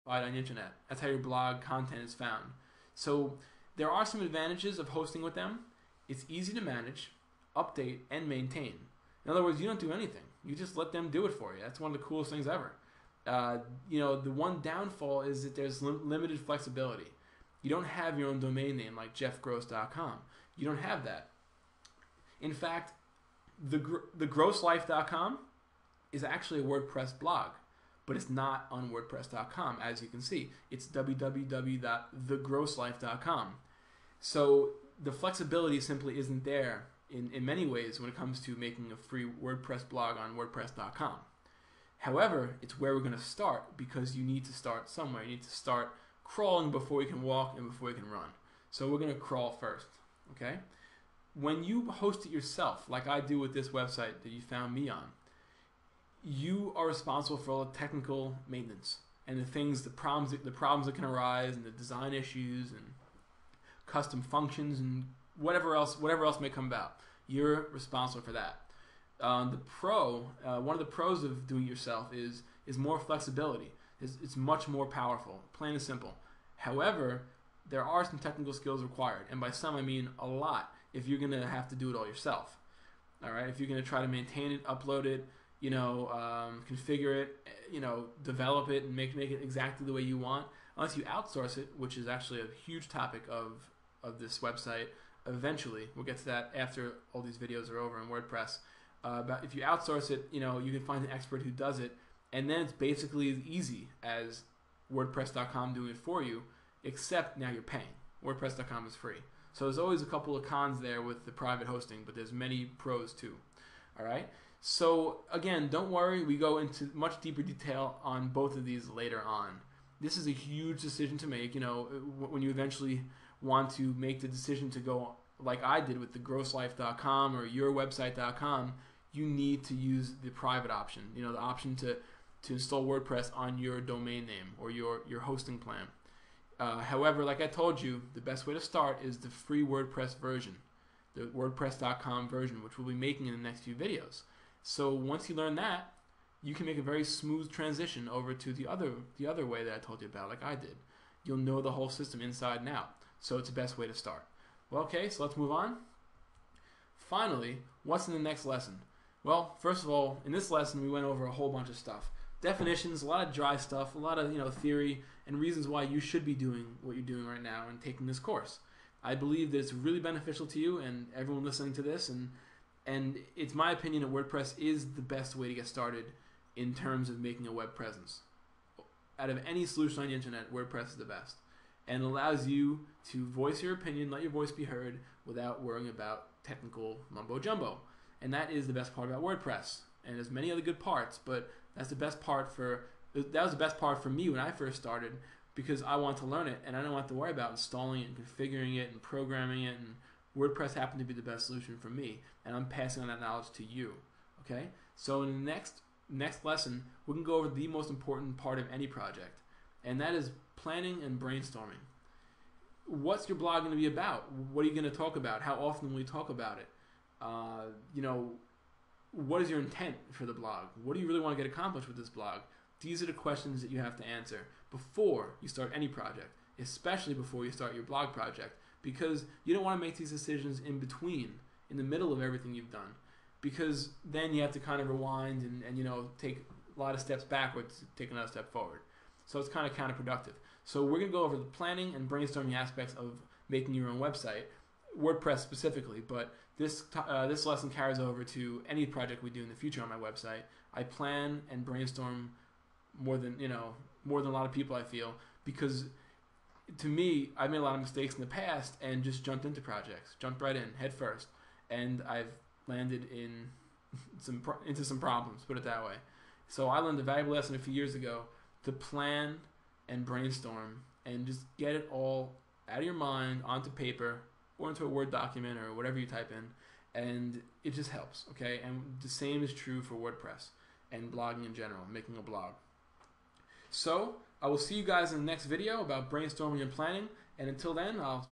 on the internet. That's how your blog content is found. So there are some advantages of hosting with them. It's easy to manage, update, and maintain. In other words, you don't do anything. You just let them do it for you. That's one of the coolest things ever. The one downfall is that there's limited flexibility. You don't have your own domain name like jeffgross.com. You don't have that. In fact, thegrosslife.com is actually a WordPress blog, but it's not on WordPress.com, as you can see. It's www.thegrosslife.com. So the flexibility simply isn't there in many ways when it comes to making a free WordPress blog on WordPress.com. However, it's where we're going to start, because you need to start somewhere. You need to start crawling before you can walk and before you can run. So we're going to crawl first, okay? When you host it yourself, like I do with this website that you found me on, you are responsible for all the technical maintenance and the problems that can arise, and the design issues and custom functions and whatever else may come about. You're responsible for that. One of the pros of doing it yourself is more flexibility. It's much more powerful, plain and simple. However, there are some technical skills required, and by some I mean a lot, if you're going to have to do it all yourself. All right, if you're going to try to maintain it, upload it, configure it, develop it, and make it exactly the way you want. Unless you outsource it, which is actually a huge topic of this website. Eventually, we'll get to that after all these videos are over in WordPress. But if you outsource it, you can find an expert who does it, and then it's basically as easy as WordPress.com doing it for you, except now you're paying. WordPress.com is free. So there's always a couple of cons there with the private hosting, but there's many pros too. All right. So again, don't worry. We go into much deeper detail on both of these later on. This is a huge decision to make. When you eventually want to make the decision to go like I did with thegrosslife.com or yourwebsite.com, you need to use the private option. The option to install WordPress on your domain name or your hosting plan. However, like I told you, the best way to start is the free WordPress version, the WordPress.com version, which we'll be making in the next few videos. So once you learn that, you can make a very smooth transition over to the other way that I told you about, like I did. You'll know the whole system inside and out. So it's the best way to start. Well, okay, so let's move on. Finally, what's in the next lesson? Well, first of all, in this lesson we went over a whole bunch of stuff. Definitions, a lot of dry stuff, a lot of theory, and reasons why you should be doing what you're doing right now and taking this course. I believe that it's really beneficial to you and everyone listening to this, and it's my opinion that WordPress is the best way to get started in terms of making a web presence. Out of any solution on the internet, WordPress is the best, and allows you to voice your opinion, let your voice be heard without worrying about technical mumbo jumbo. And that is the best part about WordPress. And there's many other good parts, but that was the best part for me when I first started, because I want to learn it and I don't have to worry about installing it and configuring it and programming it, and WordPress happened to be the best solution for me, and I'm passing on that knowledge to you. Okay? So in the next lesson, we can go over the most important part of any project, and that is planning and brainstorming. What's your blog going to be about? What are you going to talk about? How often will you talk about it? What is your intent for the blog? What do you really want to get accomplished with this blog? These are the questions that you have to answer before you start any project, especially before you start your blog project, because you don't want to make these decisions in the middle of everything you've done, because then you have to kind of rewind and take a lot of steps backwards to take another step forward. So it's kind of counterproductive. So we're going to go over the planning and brainstorming aspects of making your own website, WordPress specifically, but this lesson carries over to any project we do in the future on my website. I plan and brainstorm more than a lot of people, I feel, because to me, I made a lot of mistakes in the past and just jumped into projects, jumped right in head first, and I've landed into some problems, put it that way. So I learned a valuable lesson a few years ago to plan and brainstorm and just get it all out of your mind onto paper or into a Word document or whatever you type in, and it just helps, okay? And the same is true for WordPress and blogging in general, making a blog. So I will see you guys in the next video about brainstorming and planning, and until then, I'll